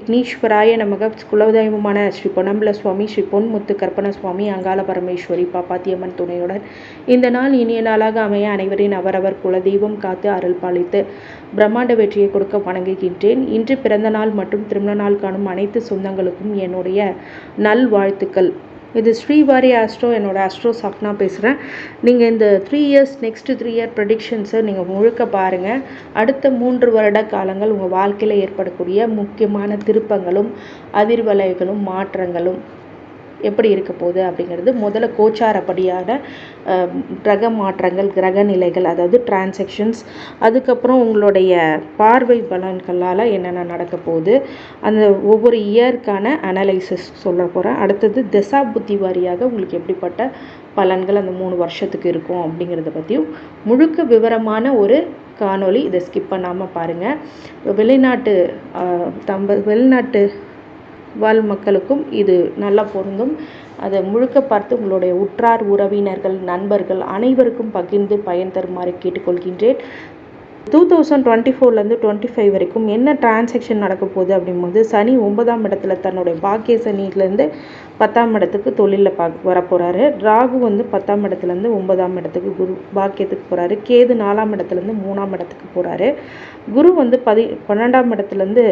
விக்னேஸ்வராய நமக. குலதெய்வமான ஸ்ரீ பொன்னம்பல சுவாமி, ஸ்ரீ பொன்முத்து கற்பன சுவாமி, அங்காள பரமேஸ்வரி, பாப்பாத்தியம்மன் துணையுடன் இந்த நாள் இனிய நாளாக அமைய அனைவரின் அவரவர் குலதெய்வம் காத்து அருள் பாலித்து பிரம்மாண்ட வெற்றியை கொடுக்க வணங்குகின்றேன். இன்று பிறந்த நாள் மற்றும் திருமண நாள் காணும் அனைத்து சொந்தங்களுக்கும் என்னுடைய நல்வாழ்த்துக்கள். இது ஸ்ரீவாரி ஆஸ்ட்ரோ, என்னோட ஆஸ்ட்ரோ சாப்னா பேசுகிறேன். நீங்கள் இந்த 3 இயர்ஸ் நெக்ஸ்ட் 3 இயர் ப்ரெடிக்ஷன்ஸை நீங்கள் முழுக்க பாருங்கள். அடுத்த 3 வருட காலங்கள் உங்கள் வாழ்க்கையில் ஏற்படக்கூடிய முக்கியமான திருப்பங்களும் அதிர்வலைகளும் மாற்றங்களும் எப்படி இருக்க போகுது அப்படிங்கிறது முதல்ல கோச்சாரப்படியான கிரக மாற்றங்கள், கிரக நிலைகள், அதாவது டிரான்சாக்ஷன்ஸ், அதுக்கப்புறம் உங்களுடைய பார்வை பலன்களால் என்னென்ன நடக்க போகுது, அந்த ஒவ்வொரு இயருக்கான அனலைசிஸ் சொல்ல போகிறேன். அடுத்தது தசா புத்தி வாரியாக உங்களுக்கு எப்படிப்பட்ட பலன்கள் அந்த 3 வருஷத்துக்கு இருக்கும் அப்படிங்கிறத பற்றியும் முழுக்க விவரமான ஒரு காணொளி. இதை ஸ்கிப் பண்ணாமல் பாருங்கள். வெளிநாட்டு வாழ் மக்களுக்கும் இது நல்லா பொருந்தும். அதை முழுக்க பார்த்து உங்களுடைய உற்றார் உறவினர்கள், நண்பர்கள் அனைவருக்கும் பகிர்ந்து பயன் தருமாறு கேட்டுக்கொள்கின்றேன். 2024லேருந்து 25 வரைக்கும் என்ன டிரான்சாக்ஷன் நடக்க போகுது அப்படிங்கும்போது, சனி 9ஆம் இடத்துல தன்னுடைய பாக்கிய சனியிலேருந்து 10ஆம் இடத்துக்கு தொழிலில் வரப்போகிறாரு. ராகு 10ஆம் இடத்துலேருந்து 9ஆம் இடத்துக்கு குரு பாக்கியத்துக்கு போகிறாரு. கேது 4ஆம் இடத்துலேருந்து 3ஆம் இடத்துக்கு போகிறாரு. குரு 12ஆம் இடத்துலேருந்து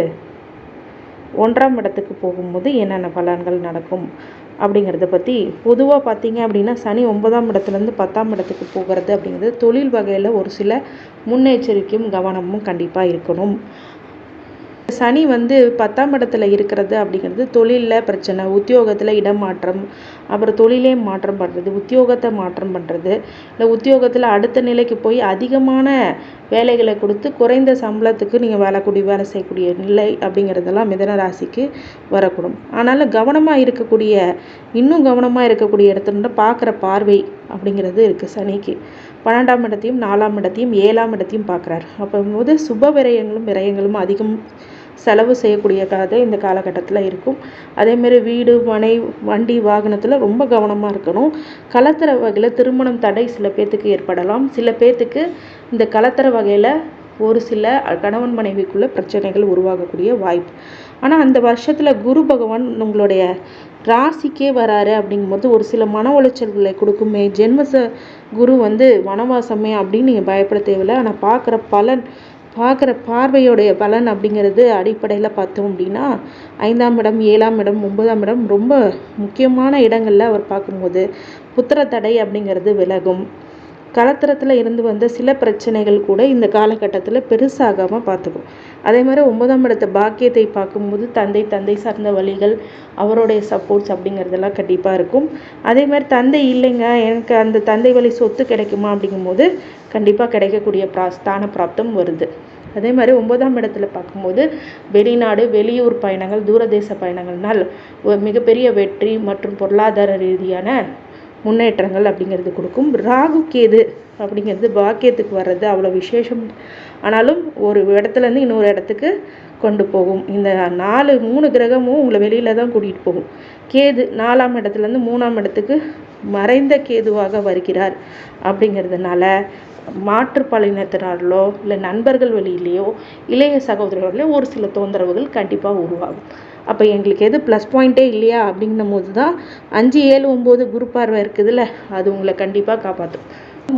1ஆம் இடத்துக்கு போகும்போது என்னென்ன பலன்கள் நடக்கும் அப்படிங்கிறத பற்றி பொதுவாக பார்த்தீங்க அப்படின்னா, சனி 9ஆம் இடத்துலேருந்து 10ஆம் இடத்துக்கு போகிறது அப்படிங்கிறது தொழில் வகையில் ஒரு சில முன்னெச்சரிக்கையும் கவனமும் கண்டிப்பாக இருக்கணும். சனி 10ஆம் இடத்துல இருக்கிறது அப்படிங்கிறது தொழிலில் பிரச்சனை, உத்தியோகத்தில் இடமாற்றம், அப்புறம் தொழிலே மாற்றம் பண்ணுறது, உத்தியோகத்தை மாற்றம் பண்ணுறது, இல்லை உத்தியோகத்தில் அடுத்த நிலைக்கு போய் அதிகமான வேலைகளை கொடுத்து குறைந்த சம்பளத்துக்கு நீங்கள் வேலை செய்யக்கூடிய நிலை அப்படிங்கிறதெல்லாம் மிதன ராசிக்கு வரக்கூடும். ஆனாலும் இன்னும் கவனமாக இருக்கக்கூடிய இடத்துல பார்க்குற பார்வை அப்படிங்கிறது இருக்குது. சனிக்கு 12ஆம் இடத்தையும் 4ஆம் இடத்தையும் 7ஆம் இடத்தையும் பார்க்குறாரு. அப்போது சுப விரயங்களும் அதிகம் செலவு செய்யக்கூடிய கதை இந்த காலகட்டத்தில் இருக்கும். அதேமாரி வீடு, மனை, வண்டி, வாகனத்தில் ரொம்ப கவனமாக இருக்கணும். கலத்தர வகையில் திருமணம் தடை சில பேர்த்துக்கு ஏற்படலாம். சில பேர்த்துக்கு இந்த கலத்தர வகையில் ஒரு சில கணவன் மனைவிக்குள்ள பிரச்சனைகள் உருவாகக்கூடிய வாய்ப்பு. ஆனால் அந்த வருஷத்தில் குரு பகவான் உங்களுடைய ராசிக்கே வராரு அப்படிங்கும்போது ஒரு சில மன உளைச்சல்களை கொடுக்குமே. ஜென்ம குரு வனவாசமே அப்படின்னு நீங்கள் பயப்பட தேவையில்லை. ஆனால் பார்க்குற பார்வையோடைய பலன் அப்படிங்கிறது அடிப்படையில் பார்த்தோம் அப்படின்னா 5ஆம் இடம், 7ஆம் இடம், 9ஆம் இடம் ரொம்ப முக்கியமான இடங்களில் அவர் பார்க்கும்போது புத்திர தடை அப்படிங்கிறது விலகும். கலத்திரத்தில் இருந்து வந்த சில பிரச்சனைகள் கூட இந்த காலகட்டத்தில் பெருசாகாமல் பார்த்துக்கும். அதே மாதிரி 9ஆம் இடத்த பாக்கியத்தை பார்க்கும்போது தந்தை சார்ந்த வழிகள், அவருடைய சப்போர்ட்ஸ் அப்படிங்கிறதெல்லாம் கண்டிப்பாக இருக்கும். அதே மாதிரி தந்தை இல்லைங்க, எனக்கு அந்த தந்தை வழி சொத்து கிடைக்குமா அப்படிங்கும்போது கண்டிப்பாக கிடைக்கக்கூடிய ஸ்தான பிராப்தம் வருது. அதே மாதிரி 9ஆம் இடத்துல பார்க்கும்போது வெளிநாடு, வெளியூர் பயணங்கள், தூரதேச பயணங்கள்னால் மிகப்பெரிய வெற்றி மற்றும் பொருளாதார ரீதியான முன்னேற்றங்கள் அப்படிங்கிறது கொடுக்கும். ராகு கேது அப்படிங்கிறது பாக்கியத்துக்கு வர்றது அவ்வளோ விசேஷம். ஆனாலும் ஒரு இடத்துலேருந்து இன்னொரு இடத்துக்கு கொண்டு போகும். இந்த 3 கிரகமும் உங்களை வெளியில் தான் கூட்டிகிட்டு போகும். கேது 4ஆம் இடத்துலேருந்து 3ஆம் இடத்துக்கு மறைந்த கேதுவாக வருகிறார். அப்படிங்கிறதுனால மாற்றுப்பாலினத்தினாலோ இல்லை நண்பர்கள் வழியிலையோ இளைய சகோதரர்களோ ஒரு சில தொந்தரவுகள் கண்டிப்பாக உருவாகும். அப்போ எங்களுக்கு எது ப்ளஸ் பாயிண்ட்டே இல்லையா அப்படிங்கும் போது தான் 5, 7, 9 குரு பார்வை இருக்குதுல்ல, அது உங்களை கண்டிப்பாக காப்பாற்றும்.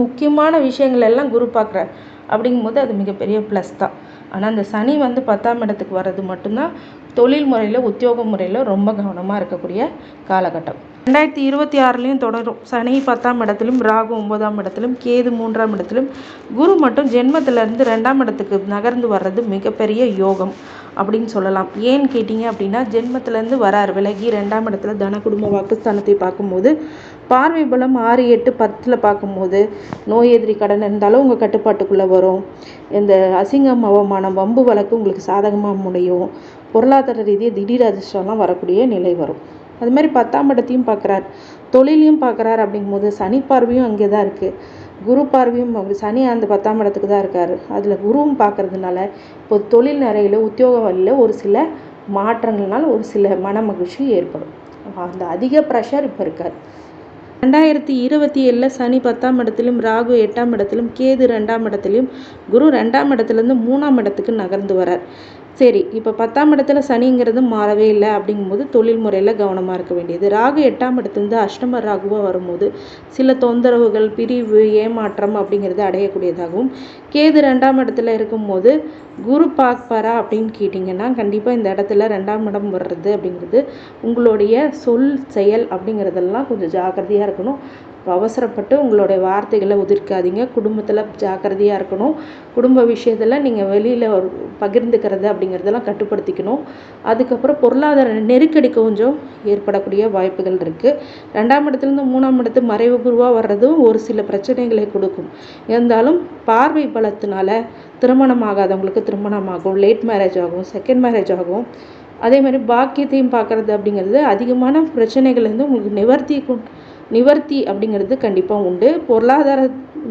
முக்கியமான விஷயங்கள் எல்லாம் குரு பார்க்குறார் அப்படிங்கும்போது அது மிகப்பெரிய ப்ளஸ் தான். ஆனால் அந்த சனி 10ஆம் இடத்துக்கு வர்றது மட்டும்தான் தொழில் முறையில், உத்தியோக முறையில் ரொம்ப கவனமாக இருக்கக்கூடிய காலகட்டம். 2026லையும் தொடரும். சனி 10ஆம் இடத்துலையும், ராகு 9ஆம் இடத்துலையும், கேது 3ஆம் இடத்துலையும், குரு மட்டும் ஜென்மத்திலேருந்து 2ஆம் இடத்துக்கு நகர்ந்து வர்றது மிகப்பெரிய யோகம் அப்படின்னு சொல்லலாம். ஏன்னு கேட்டிங்க அப்படின்னா, ஜென்மத்திலேருந்து வரார் விலகி 2ஆம் இடத்துல தன குடும்ப வாக்குஸ்தானத்தை பார்க்கும்போது பார்வை பலம் 6, 8, 10 பார்க்கும்போது நோய் எதிரி கடன் இருந்தாலும் உங்கள் கட்டுப்பாட்டுக்குள்ளே வரும். இந்த அசிங்கம், அவமானம், வம்பு வழக்கு உங்களுக்கு சாதகமாக முடியும். பொருளாதார ரீதியாக திடீர் அதிர்ஷ்டம்லாம் வரக்கூடிய நிலை வரும். அது மாதிரி 10ஆம் இடத்தையும் பார்க்குறார், தொழிலையும் பார்க்குறார். அப்படிங்கும்போது சனி பார்வையும் அங்கே தான் இருக்குது. குரு பார்வையும் சனி அந்த 10ஆம் இடத்துக்கு தான் இருக்கார். அதில் குருவும் பார்க்கறதுனால இப்போ தொழில் நிறையில், உத்தியோக வழியில் ஒரு சில மாற்றங்கள்னால ஒரு சில மன மகிழ்ச்சி ஏற்படும். அந்த அதிக ப்ரெஷர் இப்போ இருக்கார். 2027 சனி 10ஆம் இடத்திலும், ராகு 8ஆம் இடத்திலும், கேது 2ஆம் இடத்திலும், குரு 2ஆம் இடத்துலேருந்து 3ஆம் இடத்துக்கு நகர்ந்து வரார். சரி, இப்போ 10ஆம் இடத்துல சனிங்கிறது மாறவே இல்லை அப்படிங்கும்போது தொழில் முறையில் கவனமாக இருக்க வேண்டியது. ராகு 8ஆம் இடத்துலேருந்து அஷ்டம ராகுவாக வரும்போது சில தொந்தரவுகள், பிரிவு, ஏமாற்றம் அப்படிங்கிறது அடையக்கூடியதாகவும், கேது 2ஆம் இடத்துல இருக்கும்போது குரு பார்ப்பாரா அப்படின்னு கேட்டிங்கன்னா, கண்டிப்பாக இந்த இடத்துல 2ஆம் இடம் வர்றது அப்படிங்கிறது உங்களுடைய சொல், செயல் அப்படிங்கிறதெல்லாம் கொஞ்சம் ஜாக்கிரதையாக இருக்கணும். அவசரப்பட்டு உங்களுடைய வார்த்தைகளை உதிர்க்காதீங்க. குடும்பத்தில் ஜாக்கிரதையாக இருக்கணும். குடும்ப விஷயத்தில் நீங்கள் வெளியில் பகிர்ந்துக்கிறது அப்படிங்கிறதெல்லாம் கட்டுப்படுத்திக்கணும். அதுக்கப்புறம் பொருளாதார நெருக்கடி கொஞ்சம் ஏற்படக்கூடிய வாய்ப்புகள் இருக்குது. 2ஆம் இடத்துலேருந்து 3ஆம் இடத்து மறைவு குருவாக வர்றதும் ஒரு சில பிரச்சனைகளை கொடுக்கும். இருந்தாலும் பார்வை பலத்தினால திருமணம் ஆகாதவங்களுக்கு திருமணம் ஆகும், லேட் மேரேஜ் ஆகும், செகண்ட் மேரேஜ் ஆகும். அதே மாதிரி பாக்கியத்தையும் பார்க்குறது அப்படிங்கிறது அதிகமான பிரச்சனைகள்லேருந்து உங்களுக்கு நிவர்த்தி அப்படிங்கிறது கண்டிப்பாக உண்டு. பொருளாதார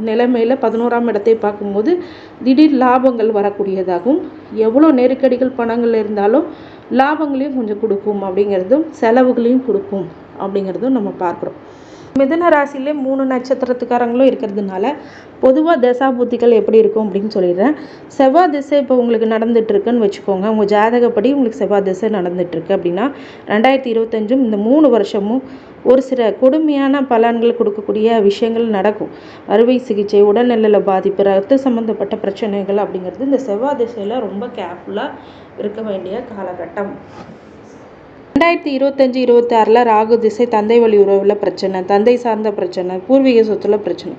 நிலைமையில் 11ஆம் இடத்தை பார்க்கும்போது திடீர் லாபங்கள் வரக்கூடியதாகவும், எவ்வளோ நெருக்கடிகள் பணங்கள் இருந்தாலும் லாபங்களையும் கொஞ்சம் கொடுக்கும் அப்படிங்கிறதும், செலவுகளையும் கொடுக்கும் அப்படிங்கிறதும் நம்ம பார்க்குறோம். மிதுன ராசியிலே 3 நட்சத்திரத்துக்காரங்களும் இருக்கிறதுனால பொதுவாக தசாபுத்திகள் எப்படி இருக்கும் அப்படின்னு சொல்லிடுறேன். செவ்வாய் திசை இப்போ உங்களுக்கு நடந்துகிட்ருக்குன்னு வச்சுக்கோங்க. உங்கள் ஜாதகப்படி உங்களுக்கு செவ்வாய் திசை நடந்துகிட்ருக்கு அப்படின்னா 2025 இந்த 3 வருஷமும் ஒரு சில கொடுமையான பலன்கள் கொடுக்கக்கூடிய விஷயங்கள் நடக்கும். அறுவை சிகிச்சை, உடல்நல பாதிப்பு, ரத்த சம்மந்தப்பட்ட பிரச்சனைகள் அப்படிங்கிறது இந்த செவ்வாய் திசையில் ரொம்ப கேர்ஃபுல்லாக இருக்க வேண்டிய காலகட்டம். 2025-26 ராகு திசை தந்தை வழி உறவில் பிரச்சனை, தந்தை சார்ந்த பிரச்சனை, பூர்வீக சொத்துல பிரச்சனை.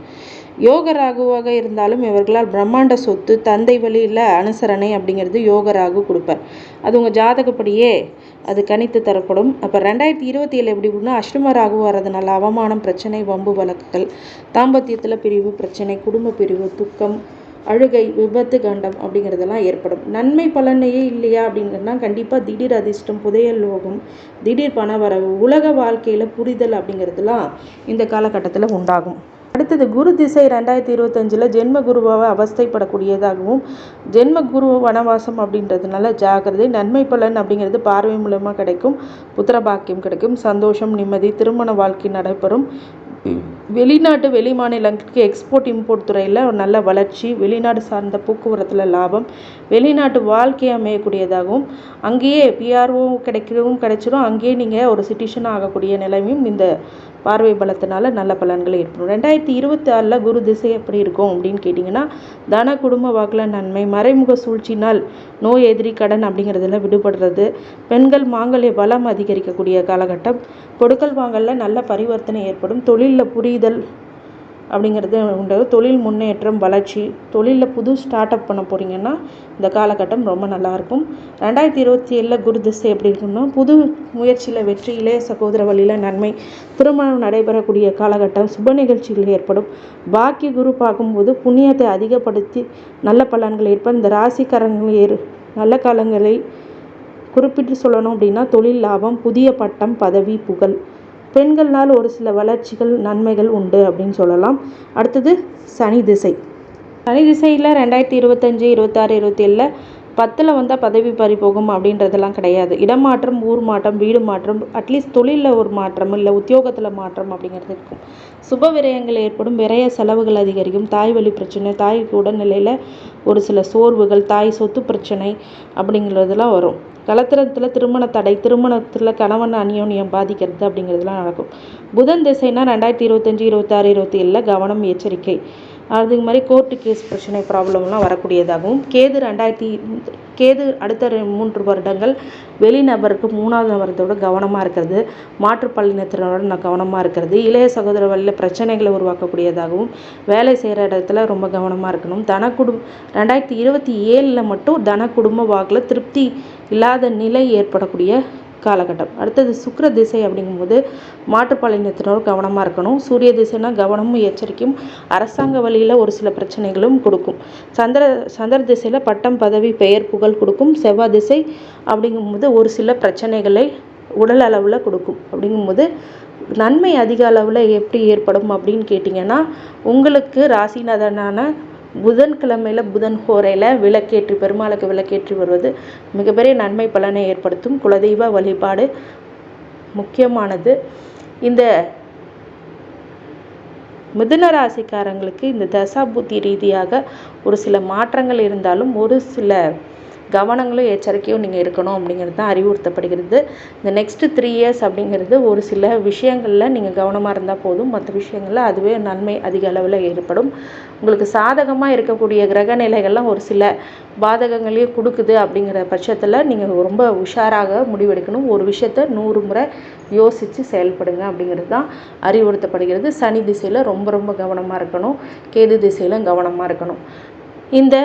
யோக ராகுவாக இருந்தாலும் இவர்களால் பிரம்மாண்ட சொத்து, தந்தை வழியில் அனுசரணை அப்படிங்கிறது யோக ராகு கொடுப்பார். அது உங்கள் ஜாதகப்படியே அது கணித்து தரப்படும். அப்போ 2027 எப்படி அப்படின்னா அஷ்டம ராகு வர்றதுனால அவமானம், பிரச்சனை, வம்பு வழக்குகள், தாம்பத்தியத்தில் பிரிவு பிரச்சனை, குடும்ப பிரிவு, துக்கம், அழுகை, விபத்து, கண்டம் அப்படிங்கிறதெல்லாம் ஏற்படும். நன்மை பலனையே இல்லையா அப்படிங்கிறதுனா கண்டிப்பாக திடீர் அதிர்ஷ்டம், புதையல் யோகம், திடீர் பணவரவு, உலக வாழ்க்கையில் புரிதல் அப்படிங்கிறதுலாம் இந்த காலகட்டத்தில் உண்டாகும். அடுத்தது குரு திசை 2025 ஜென்ம குருவாக அவஸ்தைப்படக்கூடியதாகவும், ஜென்ம குரு வனவாசம் அப்படின்றதுனால ஜாக்கிரதை. நன்மை பலன் அப்படிங்கிறது பார்வை மூலமாக கிடைக்கும், புத்திர பாக்கியம் கிடைக்கும், சந்தோஷம், நிம்மதி, திருமண வாழ்க்கை நடைபெறும். வெளிநாட்டு வெளி மாநிலங்களுக்கு எக்ஸ்போர்ட் இம்போர்ட் துறையில் ஒரு நல்ல வளர்ச்சி, வெளிநாடு சார்ந்த போக்குவரத்தில் லாபம், வெளிநாட்டு வாழ்க்கை அமையக்கூடியதாகவும், அங்கேயே பிஆர்ஓ கிடைச்சிடும், அங்கேயே நீங்கள் ஒரு சிட்டிசன் ஆகக்கூடிய நிலைமையும் இந்த பார்வை பலத்தினால நல்ல பலன்கள் ஏற்படும். 2026 குரு திசை எப்படி இருக்கும் அப்படின்னு கேட்டிங்கன்னா, தன குடும்ப வாக்கில் நன்மை, மறைமுக சூழ்ச்சினால் நோய், எதிரி, கடன் அப்படிங்கிறதுல விடுபடுறது, பெண்கள் மாங்கல்ய பலம் அதிகரிக்கக்கூடிய காலகட்டம், கொடுக்கல் வாங்கலில் நல்ல பரிவர்த்தனை ஏற்படும், தொழிலில் புரிதல் அப்படிங்கிறது உண்டு, தொழில் முன்னேற்றம், வளர்ச்சி, தொழிலில் புது ஸ்டார்ட் அப் பண்ண போகிறீங்கன்னா இந்த காலகட்டம் ரொம்ப நல்லாயிருக்கும். 2027 குரு திசை எப்படி இருக்குன்னா புது முயற்சியில் வெற்றி, இளைய சகோதர வழியில் நன்மை, திருமணம் நடைபெறக்கூடிய காலகட்டம், சுப நிகழ்ச்சிகள் ஏற்படும். பாக்கிய குரு பார்க்கும்போது புண்ணியத்தை அதிகப்படுத்தி நல்ல பலன்கள் ஏற்படும். இந்த ராசிக்காரங்கள் நல்ல காலங்களை குறிப்பிட்டு சொல்லணும் அப்படின்னா தொழில் லாபம், புதிய பட்டம், பதவி, புகழ், பெண்கள்னால் ஒரு சில வளர்ச்சிகள், நன்மைகள் உண்டு அப்படின்னு சொல்லலாம். அடுத்தது சனி திசை. சனி திசையில் 2025, 26, 27 10ல் வந்தால் பதவி பறிபோகும் அப்படின்றதெல்லாம் கிடையாது. இடமாற்றம், ஊர் மாற்றம், வீடு மாற்றம், அட்லீஸ்ட் தொழிலில் ஒரு மாற்றம், இல்லை உத்தியோகத்தில் மாற்றம் அப்படிங்கிறது இருக்கும். சுப விரயங்கள் ஏற்படும், விரய செலவுகள் அதிகரிக்கும், தாய் வழி பிரச்சனை, தாய்க்கு உடல்நிலையில் ஒரு சில சோர்வுகள், தாய் சொத்து பிரச்சனை அப்படிங்கிறதுலாம் வரும். கலத்திரத்தில் திருமண தடை, திருமணத்தில் கணவன் அந்யோன்யம் பாதிக்கிறது அப்படிங்கிறதுலாம் நடக்கும். புதன் திசைனா 2025, 26, 27 கவனம், எச்சரிக்கை. அது மாதிரி கோர்ட்டு கேஸ் பிரச்சனை ப்ராப்ளம்லாம் வரக்கூடியதாகவும், கேது அடுத்த 3 வருடங்கள் வெளிநபருக்கு 3வது நபரத்தோட கவனமாக இருக்கிறது, மாற்றுப்பாலினத்தினரோட கவனமாக இருக்கிறது, இளைய சகோதர வழியில் பிரச்சனைகளை உருவாக்கக்கூடியதாகவும், வேலை செய்கிற இடத்துல ரொம்ப கவனமாக இருக்கணும். 2027 மட்டும் தன குடும்ப வாக்கில் திருப்தி இல்லாத நிலை ஏற்படக்கூடிய காலகட்டம். அடுத்தது சுக்கிர திசை அப்படிங்கும்போது மாற்றுப்பாலினத்தினோர் கவனமாக இருக்கணும். சூரிய திசைனா கவனமும் எச்சரிக்கையும், அரசாங்க வழியில் ஒரு சில பிரச்சனைகளும் கொடுக்கும். சந்திர திசையில் பட்டம், பதவி, பெயர், புகழ் கொடுக்கும். செவ்வாய் திசை அப்படிங்கும்போது ஒரு சில பிரச்சனைகளை உடல் அளவில் கொடுக்கும். அப்படிங்கும்போது நன்மை அதிக அளவில் எப்படி ஏற்படும் அப்படின்னு கேட்டிங்கன்னா, உங்களுக்கு ராசிநாதனான புதன்கிழமையில் புதன் ஹோரையில் விளக்கேற்றி, பெருமாளுக்கு விளக்கேற்றி வருவது மிகப்பெரிய நன்மை பலனை ஏற்படுத்தும். குலதெய்வ வழிபாடு முக்கியமானது. இந்த மிதுன ராசிக்காரங்களுக்கு இந்த தசாபுத்தி ரீதியாக ஒரு சில மாற்றங்கள் இருந்தாலும் ஒரு சில கவனங்களும் எச்சரிக்கையும் நீங்கள் இருக்கணும் அப்படிங்கிறது தான் அறிவுறுத்தப்படுகிறது. இந்த நெக்ஸ்ட்டு 3 இயர்ஸ் அப்படிங்கிறது ஒரு சில விஷயங்களில் நீங்கள் கவனமாக இருந்தால் போதும், மற்ற விஷயங்களில் அதுவே நன்மை அதிக அளவில் ஏற்படும். உங்களுக்கு சாதகமாக இருக்கக்கூடிய கிரக நிலைகள்லாம் ஒரு சில பாதகங்களையும் கொடுக்குது அப்படிங்கிற பட்சத்தில் நீங்கள் ரொம்ப உஷாராக முடிவெடுக்கணும். ஒரு விஷயத்தை 100 முறை யோசித்து செயல்படுங்க அப்படிங்கிறது தான் அறிவுறுத்தப்படுகிறது. சனி திசையில் ரொம்ப ரொம்ப கவனமாக இருக்கணும், கேது திசையிலும் கவனமாக இருக்கணும். இந்த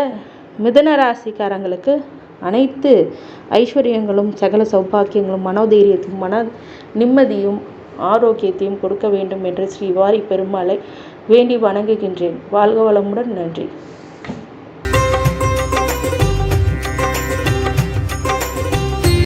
மிதுன ராசிக்காரங்களுக்கு அனைத்து ஐஸ்வர்யங்களும் சகல சௌபாக்கியங்களும் மனோதைரியத்தையும் மன நிம்மதியும் ஆரோக்கியத்தையும் கொடுக்க வேண்டும் என்று ஸ்ரீ வாரி பெருமாளை வேண்டி வணங்குகின்றேன். வாழ்க வளமுடன். நன்றி.